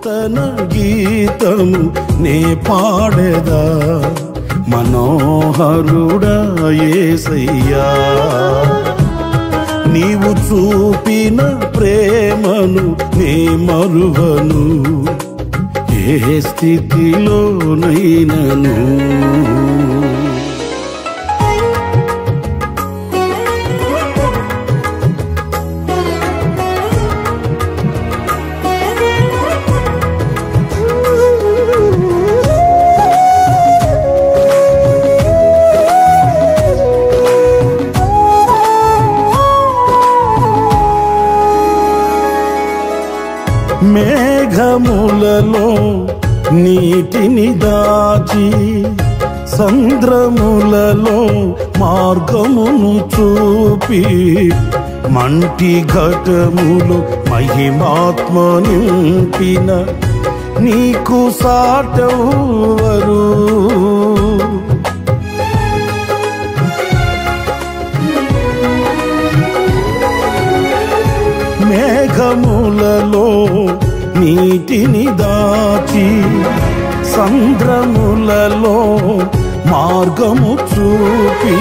నూతన గీతము నే పాడెదా మనోహరుడా యేసయ్యా నీవు చూపిన ప్రేమను నే మరువను ఏ స్థితిలోనైనను మేఘములలో నీటిని దాచి సంద్రములలో మార్గమును చూపి మంటి ఘటములు మహిమాత్మ నింపిన నీకు సాటెవ్వరు మేఘములలో నీటిని దాచి సంద్రములలో మార్గము చూపి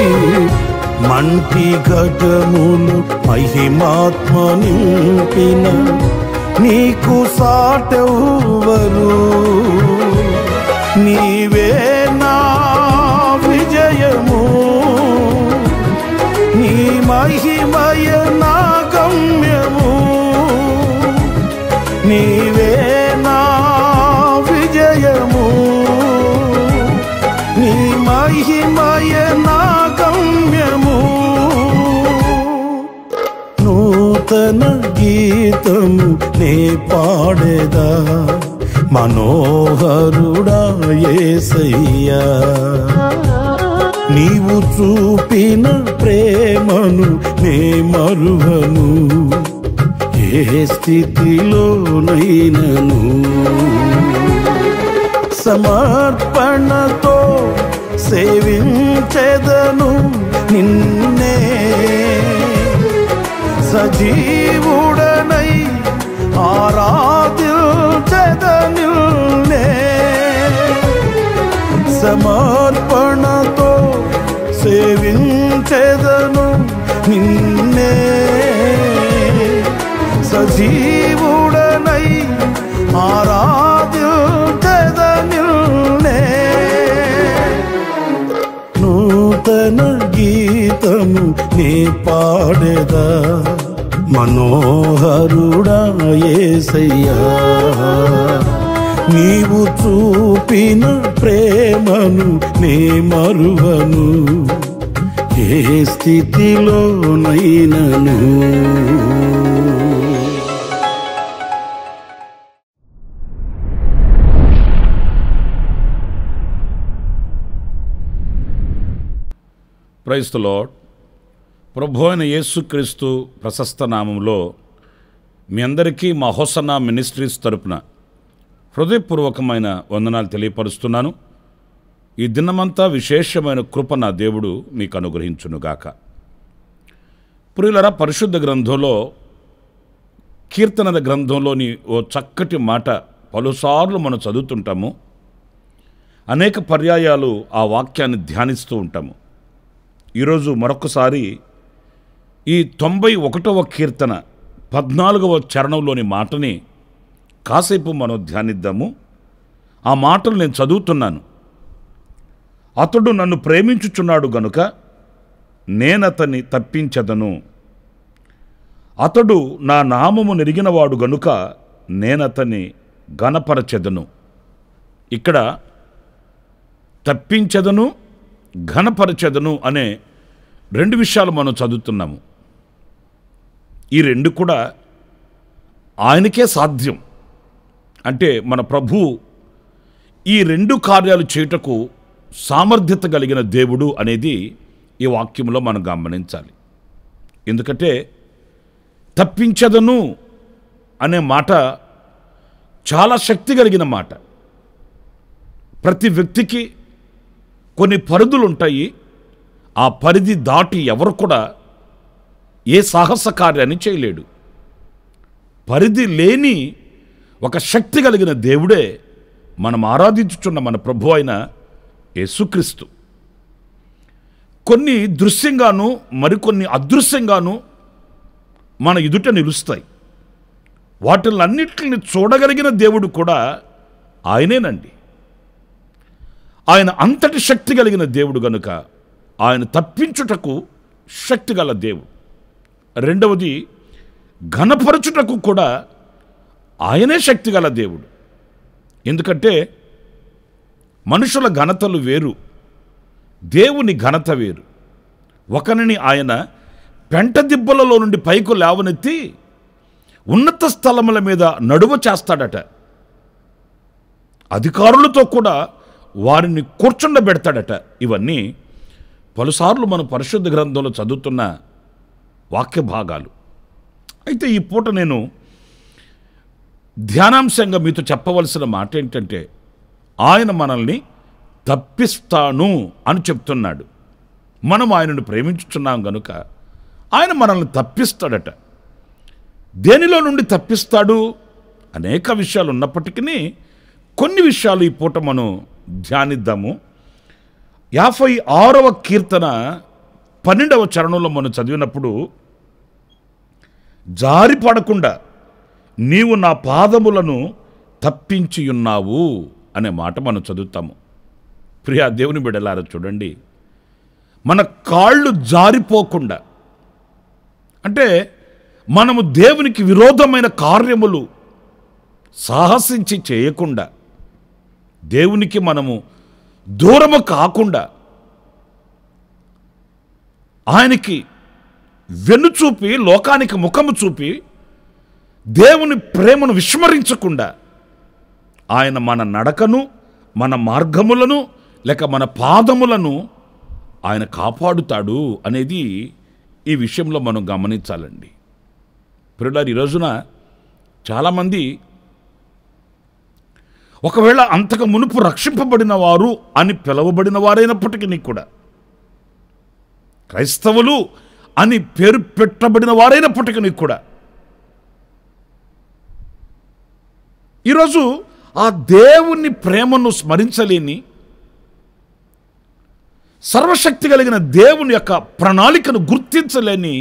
మంటి ఘటములు మహిమాత్మ నింపిన నీకు సాటెవ్వరు నీవే నా విజయము నీ మహిమయ నా గమ్యము నీవే నా విజయము నీ మహిమయ నా గమ్యము నూతన గీతము నే పాడెదా మనోహరుడా యేసయ్యా నీవు చూపిన ప్రేమను నే మరువను ఏ స్థితిలోనైనను సమర్పణతో సేవించెదను నిన్నే సజీవుడనై ఆరాధించెదను నిన్నే సమర్పణతో సేవించెదను నిన్నే సజీవుడనై ఆరాధించెదను నిన్నే నూతన గీతము నే పాడెదా మనోహరుడా యేసయ్యా నీవు చూపిన ప్రేమను నే మరువను ఏ స్థితిలోనైనను ప్రైజ్ ది లార్డ్. ప్రభు అయిన యేసుక్రీస్తు ప్రశస్త నామంలో మీ అందరికీ మా హోసన్నా మినిస్ట్రీస్ తరపున హృదయపూర్వకమైన వందనాలు తెలియపరుస్తున్నాను. ఈ దినమంతా విశేషమైన కృప నా దేవుడు మీకు అనుగ్రహించునుగాక. ప్రియులారా, పరిశుద్ధ గ్రంథంలో కీర్తనల గ్రంథంలోని ఓ చక్కటి మాట పలుసార్లు మనం చదువుతుంటాము. అనేక పర్యాయాలు ఆ వాక్యాన్ని ధ్యానిస్తూ ఉంటాము. ఈరోజు మరొకసారి ఈ 91వ కీర్తన 14వ చరణంలోని మాటని కాసేపు మనం ధ్యానిద్దాము. ఆ మాటలు నేను చదువుతున్నాను. అతడు నన్ను ప్రేమించుచున్నాడు గనుక నేనతన్ని తప్పించదను. అతడు నా నామము నెరిగినవాడు గనుక నేనతన్ని ఘనపరచెదను. ఇక్కడ తప్పించదను, ఘనపరచెదను అనే రెండు విషయాలు మనం చదువుతున్నాము. ఈ రెండు కూడా ఆయనకే సాధ్యం. అంటే మన ప్రభు ఈ రెండు కార్యాలు చేయుటకు సామర్థ్యత కలిగిన దేవుడు అనేది ఈ వాక్యంలో మనం గమనించాలి. ఎందుకంటే తప్పించదను అనే మాట చాలా శక్తి కలిగిన మాట. ప్రతి వ్యక్తికి కొన్ని పరిధులు ఉంటాయి. ఆ పరిధి దాటి ఎవరు కూడా ఏ సాహస కార్యాన్ని చేయలేడు. పరిధి లేని ఒక శక్తి కలిగిన దేవుడే మనం ఆరాధించుచున్న మన ప్రభు అయిన యేసుక్రీస్తు. కొన్ని దృశ్యంగాను మరికొన్ని అదృశ్యంగాను మన ఎదుట నిలుస్తాయి. వాటిలన్నిటిని చూడగలిగిన దేవుడు కూడా ఆయనేనండి. ఆయన అంతటి శక్తి కలిగిన దేవుడు గనుక ఆయన తప్పించుటకు శక్తి గల దేవుడు. రెండవది, ఘనపరచుటకు కూడా ఆయనే శక్తి గల దేవుడు. ఎందుకంటే మనుషుల ఘనతలు వేరు, దేవుని ఘనత వేరు. ఒకరిని ఆయన పెంట దిబ్బలలో నుండి పైకి లేవనెత్తి ఉన్నత స్థలముల మీద నడువ చేస్తాడట. అధికారులతో కూడా వారిని కూర్చుండబెడతాడట. ఇవన్నీ పలుసార్లు మనం పరిశుద్ధ గ్రంథంలో చదువుతున్న వాక్య భాగాలు. అయితే ఈ పూట నేను ధ్యానాంశంగా మీతో చెప్పవలసిన మాట ఏంటంటే, ఆయన మనల్ని తప్పిస్తాను అని చెప్తున్నాడు. మనం ఆయనను ప్రేమించుచున్నాం గనుక ఆయన మనల్ని తప్పిస్తాడట. దేనిలో నుండి తప్పిస్తాడు? అనేక విషయాలు ఉన్నప్పటికీ కొన్ని విషయాలు ఈ పూట మనం ధ్యానిద్దాము. 56వ కీర్తన 12వ చరణంలో మనం చదివినప్పుడు, జారిపడకుండా నీవు నా పాదములను తప్పించి ఉన్నావు అనే మాట మనం చదువుతాము. ప్రియా దేవుని బిడ్డలారా, చూడండి, మన కాళ్ళు జారిపోకుండా, అంటే మనము దేవునికి విరోధమైన కార్యములు సాహసించి చేయకుండా, దేవునికి మనము దూరము కాకుండా, ఆయనకి వెన్నుచూపి లోకానికి ముఖము చూపి దేవుని ప్రేమను విస్మరించకుండా ఆయన మన నడకను, మన మార్గములను, లేక మన పాదములను ఆయన కాపాడుతాడు అనేది ఈ విషయంలో మనం గమనించాలండి. ప్రియులారా, ఈ రోజున చాలామంది ఒకవేళ అంతకు మునుపు రక్షింపబడిన వారు అని పిలువబడిన వారైనప్పటికీ కూడా, క్రైస్తవులు అని పేరు పెట్టబడిన వారైనప్పటికీ కూడా, ఈరోజు ఆ దేవుని ప్రేమను స్మరించలేని, సర్వశక్తి కలిగిన దేవుని యొక్క ప్రణాళికను గుర్తించలేని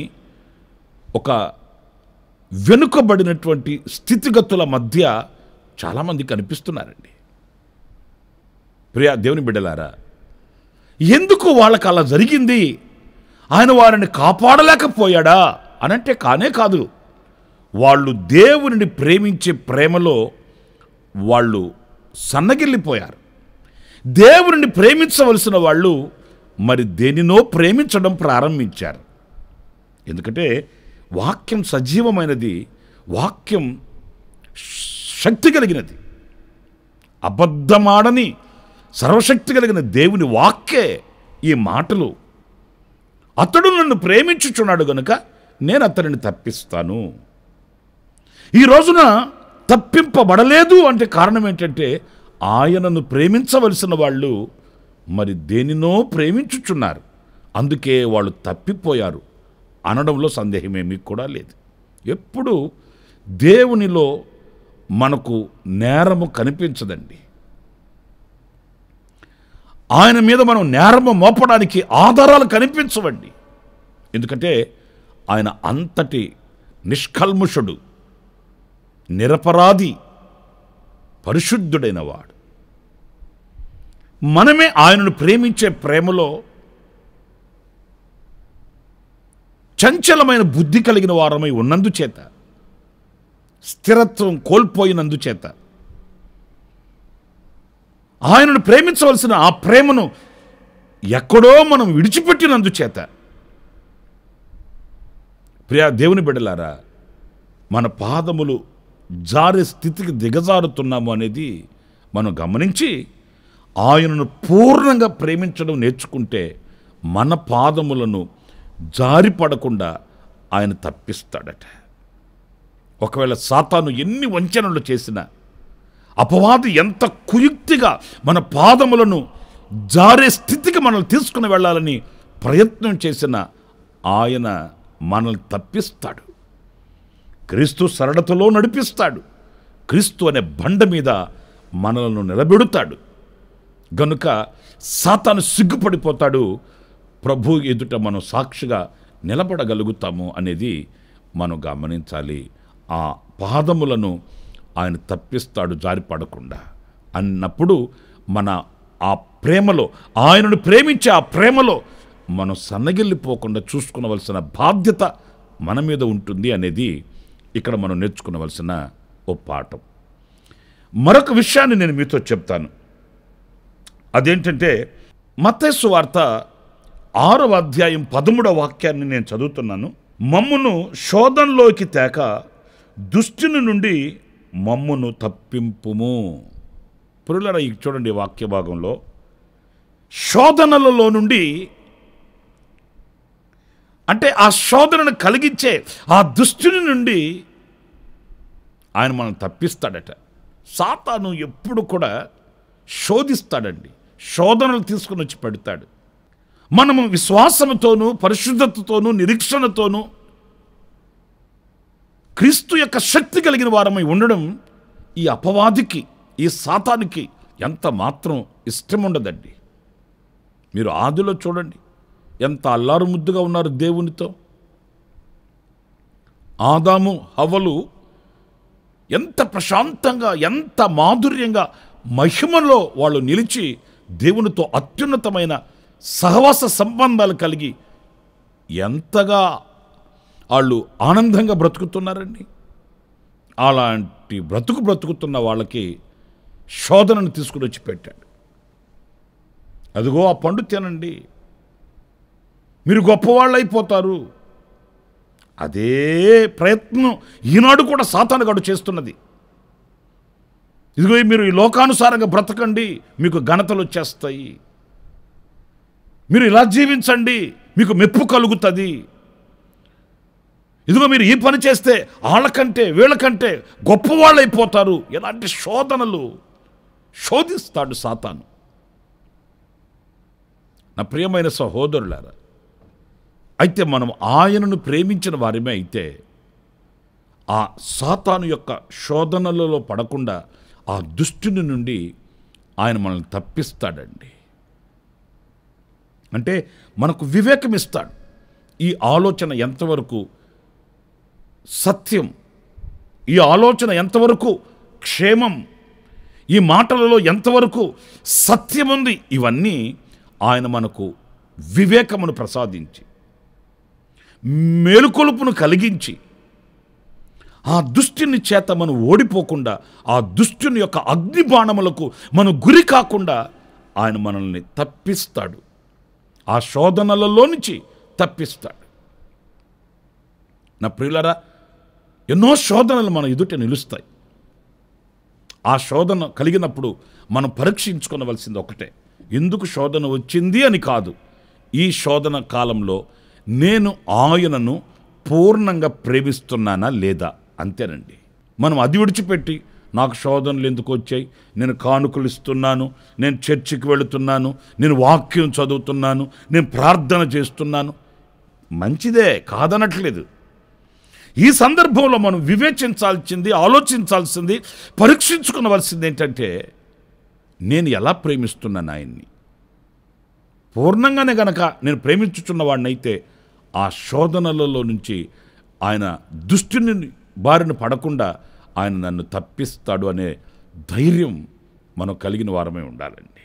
ఒక వెనుకబడినటువంటి స్థితిగతుల మధ్య చాలామంది కనిపిస్తున్నారండి. ప్రియా దేవుని బిడ్డలారా, ఎందుకు వాళ్ళకి అలా జరిగింది? ఆయన వారిని కాపాడలేకపోయాడా అనంటే కానే కాదు. వాళ్ళు దేవునిని ప్రేమించే ప్రేమలో వాళ్ళు సన్నగిల్లిపోయారు. దేవునిని ప్రేమించవలసిన వాళ్ళు మరి దేనినో ప్రేమించడం ప్రారంభించారు. ఎందుకంటే వాక్యం సజీవమైనది, వాక్యం శక్తి కలిగినది. అబద్ధమాడని సర్వశక్తి కలిగిన దేవుని వాక్యే ఈ మాటలు. అతడు నన్ను ప్రేమించుచున్నాడు గనుక నేను అతనిని తప్పిస్తాను. ఈ రోజున తప్పింపబడలేదు అంటే కారణం ఏంటంటే, ఆయనను ప్రేమించవలసిన వాళ్ళు మరి దేనినో ప్రేమించుచున్నారు, అందుకే వాళ్ళు తప్పిపోయారు అనడంలో సందేహమేమీ కూడా లేదు. ఎప్పుడు దేవునిలో మనకు నేరము కనిపించదండి. ఆయన మీద మనం నేరము మోపడానికి ఆధారాలు కనిపించవండి. ఎందుకంటే ఆయన అంతటి నిష్కల్ముషుడు, నిరపరాధి, పరిశుద్ధుడైన వాడు. మనమే ఆయనను ప్రేమించే ప్రేమలో చంచలమైన బుద్ధి కలిగిన వారమై ఉన్నందుచేత, స్థిరత్వం కోల్పోయినందుచేత, ఆయనను ప్రేమించవలసిన ఆ ప్రేమను ఎక్కడో మనం విడిచిపెట్టినందుచేత, ప్రియా దేవుని బిడ్డలారా, మన పాదములు జారే స్థితికి దిగజారుతున్నాము అనేది మనం గమనించి ఆయనను పూర్ణంగా ప్రేమించడం నేర్చుకుంటే మన పాదములను జారిపడకుండా ఆయన తప్పిస్తాడట. ఒకవేళ సాతాను ఎన్ని వంచనలు చేసినా, అపవాది ఎంత కుయుక్తిగా మన పాదములను జారే స్థితికి మనల్ని తీసుకుని వెళ్ళాలని ప్రయత్నం చేసిన ఆయన మనల్ని తప్పిస్తాడు. క్రీస్తు సరళతలో నడిపిస్తాడు. క్రీస్తు అనే బండ మీద మనలను నిలబెడతాడు. గనుక సాతాను సిగ్గుపడిపోతాడు. ప్రభు ఎదుట మనం సాక్షిగా నిలబడగలుగుతాము అనేది మనం గమనించాలి. ఆ పాదములను ఆయన తప్పిస్తాడు జారిపడకుండా అన్నప్పుడు మన ఆ ప్రేమలో, ఆయనను ప్రేమించే ఆ ప్రేమలో మనం సన్నగిల్లిపోకుండా చూసుకునవలసిన బాధ్యత మన మీద ఉంటుంది అనేది ఇక్కడ మనం నేర్చుకునవలసిన ఓ పాఠం. మరొక విషయాన్ని నేను మీతో చెప్తాను. అదేంటంటే మత్తయి సువార్త 6వ అధ్యాయం 13వ వాక్యాన్ని నేను చదువుతున్నాను. మమ్మును శోధనలోకి తేక దుష్టుని నుండి మమ్మును తప్పింపుము. పురులరా, చూడండి వాక్య భాగంలో శోధనలలో నుండి, అంటే ఆ శోధనను కలిగించే ఆ దుష్టుని నుండి ఆయన మనల్ని తప్పిస్తాడట. సాతాను ఎప్పుడు కూడా శోధిస్తాడండి, శోధనలు తీసుకుని వచ్చి పెడతాడు. మనము విశ్వాసముతోనూ పరిశుద్ధతతోనూ నిరీక్షణతోనూ క్రీస్తు యొక్క శక్తి కలిగిన వారమై ఉండడం ఈ అపవాదికి, ఈ సాతానికి ఎంత మాత్రం ఇష్టం ఉండదండి. మీరు ఆదిలో చూడండి, ఎంత అల్లారు ముద్దుగా ఉన్నారు దేవునితో. ఆదాము హవ్వలు ఎంత ప్రశాంతంగా, ఎంత మాధుర్యంగా, మహిమలో వాళ్ళు నిలిచి దేవునితో అత్యున్నతమైన సహవాస సంబంధాలు కలిగి ఎంతగా వాళ్ళు ఆనందంగా బ్రతుకుతున్నారండి. అలాంటి బ్రతుకుతున్న వాళ్ళకి శోధనను తీసుకుని వచ్చి పెట్టాడు. అదిగో ఆ పండు తినండి, మీరు గొప్పవాళ్ళు అయిపోతారు. అదే ప్రయత్నం ఈనాడు కూడా సాతానుగాడు చేస్తున్నది. ఇదిగో మీరు ఈ లోకానుసారంగా బ్రతకండి, మీకు ఘనతలు వచ్చేస్తాయి, మీరు ఇలా జీవించండి, మీకు మెప్పు కలుగుతుంది, ఇదిగో మీరు ఈ పని చేస్తే వాళ్ళకంటే వీళ్ళకంటే గొప్పవాళ్ళు అయిపోతారు. ఎలాంటి శోధనలు శోధిస్తాడు సాతాను. నా ప్రియమైన సహోదరులారా, అయితే మనం ఆయనను ప్రేమించిన వారిమే అయితే ఆ సాతాను యొక్క శోధనలలో పడకుండా ఆ దుష్టుని నుండి ఆయన మనల్ని తప్పిస్తాడండి. అంటే మనకు వివేకం ఇస్తాడు. ఈ ఆలోచన ఎంతవరకు సత్యం, ఈ ఆలోచన ఎంతవరకు క్షేమం, ఈ మాటలలో ఎంతవరకు సత్యం ఉంది, ఇవన్నీ ఆయన మనకు వివేకమును ప్రసాదించి, మేలుకొలుపును కలిగించి, ఆ దుష్టుని చేత మనం ఓడిపోకుండా, ఆ దుష్టుని యొక్క అగ్నిబాణములకు మనం గురి కాకుండా ఆయన మనల్ని తప్పిస్తాడు. ఆ శోధనలలో నుంచి తప్పిస్తాడు. నా ప్రియులారా, ఎన్నో శోధనలు మన ఎదుట నిలుస్తాయి. ఆ శోధన కలిగినప్పుడు మనం పరీక్షించుకోవలసింది ఒకటే, ఎందుకు శోధన వచ్చింది అని కాదు. ఈ శోధన కాలంలో నేను ఆయనను పూర్ణంగా ప్రేమిస్తున్నానా లేదా, అంతేనండి. మనం అది విడిచిపెట్టి నాకు శోధనలు ఎందుకు వచ్చాయి, నేను కానుకలు ఇస్తున్నాను, నేను చర్చికి వెళుతున్నాను, నేను వాక్యం చదువుతున్నాను, నేను ప్రార్థన చేస్తున్నాను, మంచిదే, కాదనట్లేదు. ఈ సందర్భంలో మనం వివేచించాల్సింది, ఆలోచించాల్సింది, పరీక్షించుకోవలసింది ఏంటంటే, నేను ఎలా ప్రేమిస్తున్నాను ఆయన్ని. పూర్ణంగానే గనక నేను ప్రేమించుచున్న వాడినైతే ఆ శోధనలలో నుంచి ఆయన దుష్టుని బారిన పడకుండా ఆయన నన్ను తప్పిస్తాడు అనే ధైర్యం మనం కలిగిన వారమే ఉండాలండి.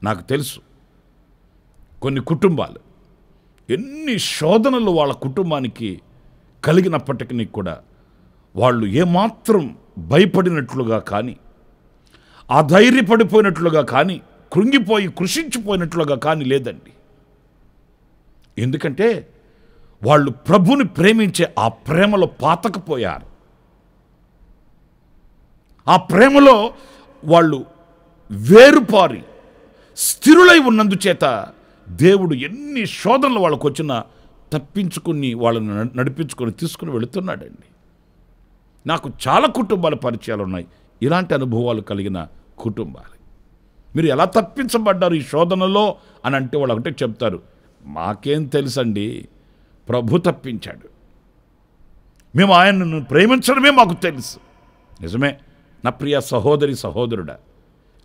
నాకు తెలుసు కొన్ని కుటుంబాలు ఎన్ని శోధనలు వాళ్ళ కుటుంబానికి కలిగినప్పటికీ కూడా వాళ్ళు ఏమాత్రం భయపడినట్లుగా కానీ, అధైర్యపడిపోయినట్లుగా కానీ, కృంగిపోయి కృషించిపోయినట్లుగా కానీ లేదండి. ఎందుకంటే వాళ్ళు ప్రభుని ప్రేమించే ఆ ప్రేమలో పాతకపోయారు. ఆ ప్రేమలో వాళ్ళు వేరుపారి స్థిరులై ఉన్నందుచేత దేవుడు ఎన్ని శోధనలు వాళ్ళకు వచ్చినా తప్పించుకుని వాళ్ళని నడిపించుకొని తీసుకుని వెళుతున్నాడండి. నాకు చాలా కుటుంబాల పరిచయాలు ఉన్నాయి, ఇలాంటి అనుభవాలు కలిగిన కుటుంబాలు. మీరు ఎలా తప్పించబడ్డారు ఈ శోధనలో అని అంటే వాళ్ళు ఒకటే చెప్తారు, మాకేం తెలుసండి, ప్రభు తప్పించాడు. మేము ఆయనను ప్రేమించడమే మాకు తెలుసు. నిజమే నా ప్రియ సహోదరి సహోదరుడా,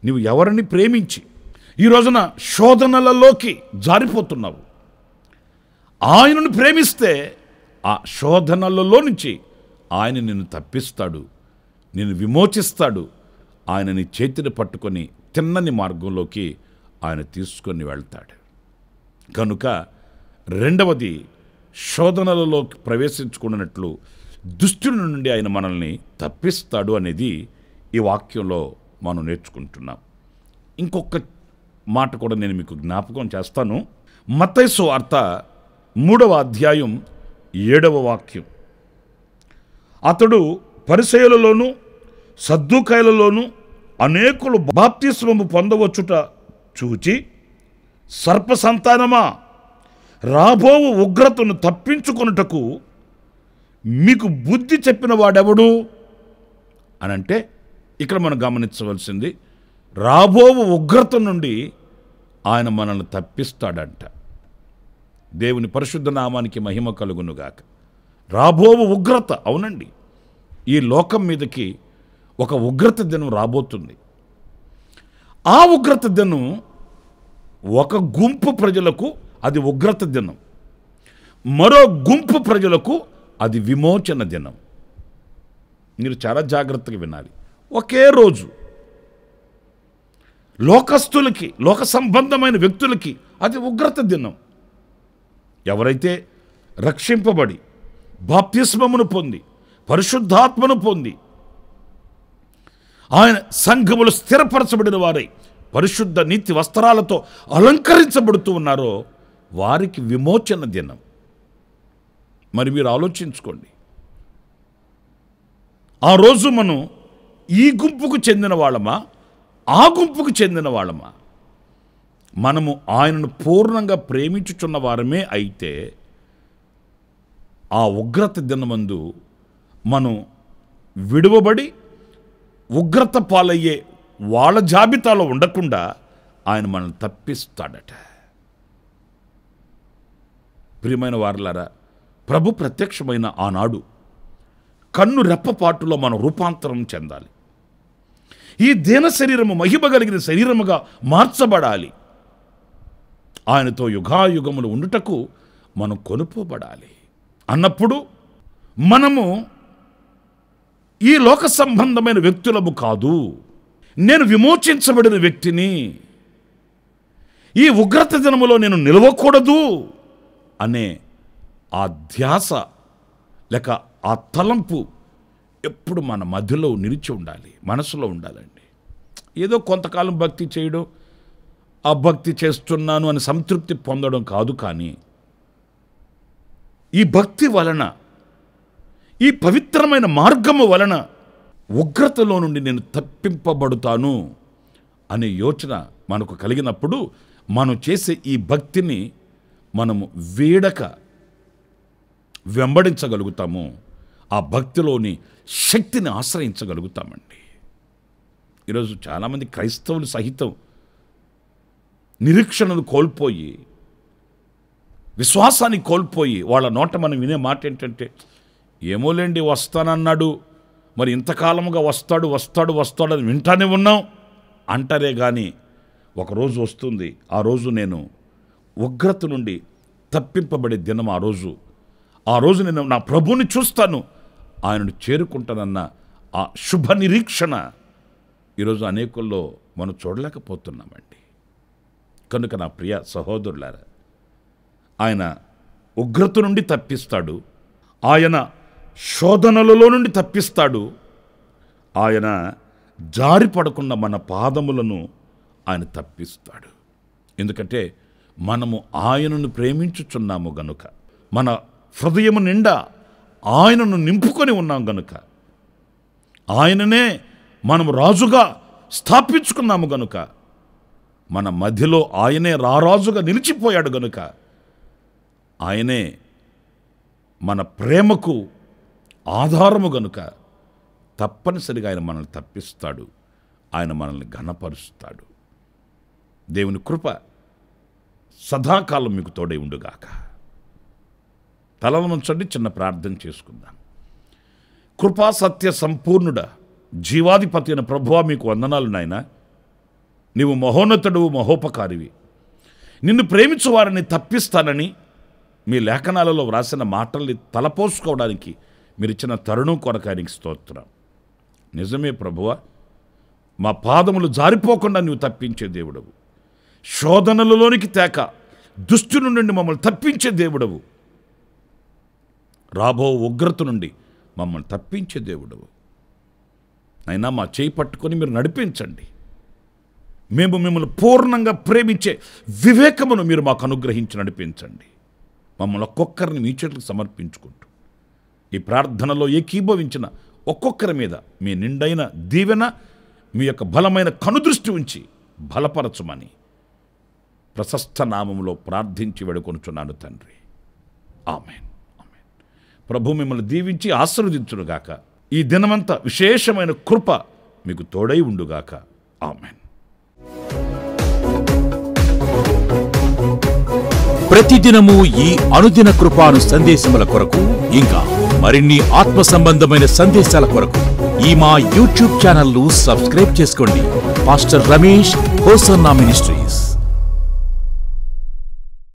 నీవు ఎవరిని ప్రేమించి ఈ రోజున శోధనలలోకి జారిపోతున్నావు? ఆయనను ప్రేమిస్తే ఆ శోధనలలో నుంచి ఆయన నిన్ను తప్పిస్తాడు, నిన్ను విమోచిస్తాడు. ఆయన నీ చేతిని పట్టుకొని తిన్నని మార్గంలోకి ఆయన తీసుకొని వెళ్తాడు. కనుక రెండవది, శోధనలలోకి ప్రవేశించుకున్నట్లు దుష్టుని నుండి ఆయన మనల్ని తప్పిస్తాడు అనేది ఈ వాక్యంలో మనం నేర్చుకుంటున్నాం. ఇంకొక మాట కూడా నేను మీకు జ్ఞాపకం చేస్తాను. మత్తయి సువార్త 3వ అధ్యాయం 7వ వాక్యం. అతడు పరిసయ్యులలోను సద్దూకయ్యులలోను అనేకులు బాప్తిస్మము పొందవచ్చుట చూచి, సర్ప సంతానమా, రాబోవు ఉగ్రతను తప్పించుకొనుటకు మీకు బుద్ధి చెప్పిన వాడెవడు అనంటే, ఇక్కడ మనం గమనించవలసింది, రాబోవు ఉగ్రత నుండి ఆయన మనల్ని తప్పిస్తాడంట. దేవుని పరిశుద్ధ నామానికి మహిమ కలుగునుగాక. రాబోవు ఉగ్రత, అవునండి, ఈ లోకం మీదకి ఒక ఉగ్రత దినం రాబోతుంది. ఆ ఉగ్రత దినం ఒక గుంపు ప్రజలకు అది ఉగ్రత దినం, మరో గుంపు ప్రజలకు అది విమోచన దినం. మీరు చాలా జాగ్రత్తగా వినాలి. ఒకే రోజు లోకస్తులకి, లోక సంబంధమైన వ్యక్తులకి అది ఉగ్రత దినం. ఎవరైతే రక్షింపబడి బాప్తిస్మమును పొంది పరిశుద్ధాత్మను పొంది ఆయన సంఘములు స్థిరపరచబడిన వారై పరిశుద్ధ నీతి వస్త్రాలతో అలంకరించబడుతూ ఉన్నారో వారికి విమోచన దినం. మరి మీరు ఆలోచించుకోండి, ఆ రోజు మనం ఈ గుంపుకు చెందిన వాళ్ళమా, ఆ గుంపుకు చెందిన వాళ్ళమా? మనము ఆయనను పూర్ణంగా ప్రేమించుచున్న వారమే అయితే ఆ ఉగ్రత దినమందు మనం విడువబడి ఉగ్రత పాలయ్యే వాళ్ళ జాబితాలో ఉండకుండా ఆయన మనల్ని తప్పిస్తాడట. ప్రియమైన వారలారా, ప్రభు ప్రత్యక్షమైన ఆనాడు కన్ను రెప్పపాటులో మనం రూపాంతరం చెందాలి. ఈ దీన శరీరము మహిమ కలిగిన శరీరముగా మార్చబడాలి. ఆయనతో యుగాయుగములు ఉండుటకు మనం కొనుపోబడాలి. అన్నప్పుడు మనము ఈ లోక సంబంధమైన వ్యక్తులము కాదు, నేను విమోచించబడిన వ్యక్తిని, ఈ ఉగ్రత దినములో నేను నిలవకూడదు అనే ఆ ధ్యాస లేక ఆ తలంపు ఎప్పుడు మన మధ్యలో నిలిచి ఉండాలి, మనసులో ఉండాలండి. ఏదో కొంతకాలం భక్తి చేయడం, ఆ భక్తి చేస్తున్నాను అని సంతృప్తి పొందడం కాదు, కానీ ఈ భక్తి వలన, ఈ పవిత్రమైన మార్గము వలన ఉగ్రతలో నుండి నేను తప్పింపబడుతాను అనే యోచన మనకు కలిగినప్పుడు మనం చేసే ఈ భక్తిని మనము వీడక వెంబడించగలుగుతాము. ఆ భక్తిలోని శక్తిని ఆశ్రయించగలుగుతామండి. ఈరోజు చాలామంది క్రైస్తవులు సహితం నిరీక్షణను కోల్పోయి, విశ్వాసాన్ని కోల్పోయి, వాళ్ళ నోట మనం వినే మాట ఏంటంటే, ఏమోలేండి వస్తానన్నాడు, మరి ఇంతకాలముగా వస్తాడు వస్తాడు వస్తాడు అని వింటానే ఉన్నాం అంటారే కానీ ఒకరోజు వస్తుంది, ఆ రోజు నేను ఉగ్రత నుండి తప్పింపబడే దినం. ఆ రోజు నేను నా ప్రభువుని చూస్తాను, ఆయనను చేరుకుంటానన్న ఆ శుభ నిరీక్షణ ఈరోజు అనేకుల్లో మనం చూడలేకపోతున్నామండి. కనుక నా ప్రియ సహోదరులారా, ఆయన ఉగ్రత నుండి తప్పిస్తాడు, ఆయన శోధనలలో నుండి తప్పిస్తాడు, ఆయన జారిపడకుండా మన పాదములను ఆయన తప్పిస్తాడు. ఎందుకంటే మనము ఆయనను ప్రేమించుచున్నాము గనుక, మన హృదయము నిండా ఆయనను నింపుకొని ఉన్నాం గనుక, ఆయననే మనము రాజుగా స్థాపించుకున్నాము గనుక, మన మధ్యలో ఆయనే రారాజుగా నిలిచిపోయాడు గనుక, ఆయనే మన ప్రేమకు ఆధారము గనుక తప్పనిసరిగా ఆయన మనల్ని తప్పిస్తాడు, ఆయన మనల్ని ఘనపరుస్తాడు. దేవుని కృప సదాకాలం మీకు తోడై ఉండుగాక. తలను ఉంచండి, చిన్న ప్రార్థన చేసుకుందాం. కృపా సత్య సంపూర్ణుడ జీవాధిపతి అయిన ప్రభువా మీకు వందనాలు నాయనా. నీవు మహోన్నతుడు, మహోపకారివి. నిన్ను ప్రేమించు వారిని తప్పిస్తానని మీ లేఖనాలలో వ్రాసిన మాటల్ని తలపోసుకోవడానికి మీరిచ్చిన తరుణం కొరకానికి స్తోత్రం. నిజమే ప్రభువా, మా పాదములు జారిపోకుండా నువ్వు తప్పించే దేవుడవు. శోధనలలోనికి తేక దుష్టుని నుండి మమ్మల్ని తప్పించే దేవుడవు. రాబో ఉగ్రత నుండి మమ్మల్ని తప్పించే దేవుడవు. అయినా మా చేయి పట్టుకొని మీరు నడిపించండి. మేము మిమ్మల్ని పూర్ణంగా ప్రేమించే వివేకమును మీరు మాకు అనుగ్రహించి నడిపించండి. మమ్మల్ని ఒక్కొక్కరిని మీ చేతులకు సమర్పించుకుంటూ ఈ ప్రార్థనలో ఏకీభవించిన ఒక్కొక్కరి మీద మీ నిండైన దీవెన, మీ యొక్క బలమైన కనుదృష్టి ఉంచి బలపరచమని ప్రశస్త నామములో ప్రార్థించి వేడుకొనుచున్నాను తండ్రి. ఆమేన్. ఆమేన్. ప్రభు మిమ్మల్ని దీవించి ఆశీర్వదించునుగాక. ఈ దినమంతా విశేషమైన కృప మీకు తోడై ఉండుగాక. ఆమేన్. ప్రతిదినము ఈ అనుదిన కృపాను సందేశముల కొరకు, ఇంకా మరిన్ని ఆత్మ సంబంధమైన సందేశాల కొరకు ఈ మా యూట్యూబ్ ఛానల్ ను సబ్స్క్రైబ్ చేసుకోండి. Pastor Ramesh hosanna ministries.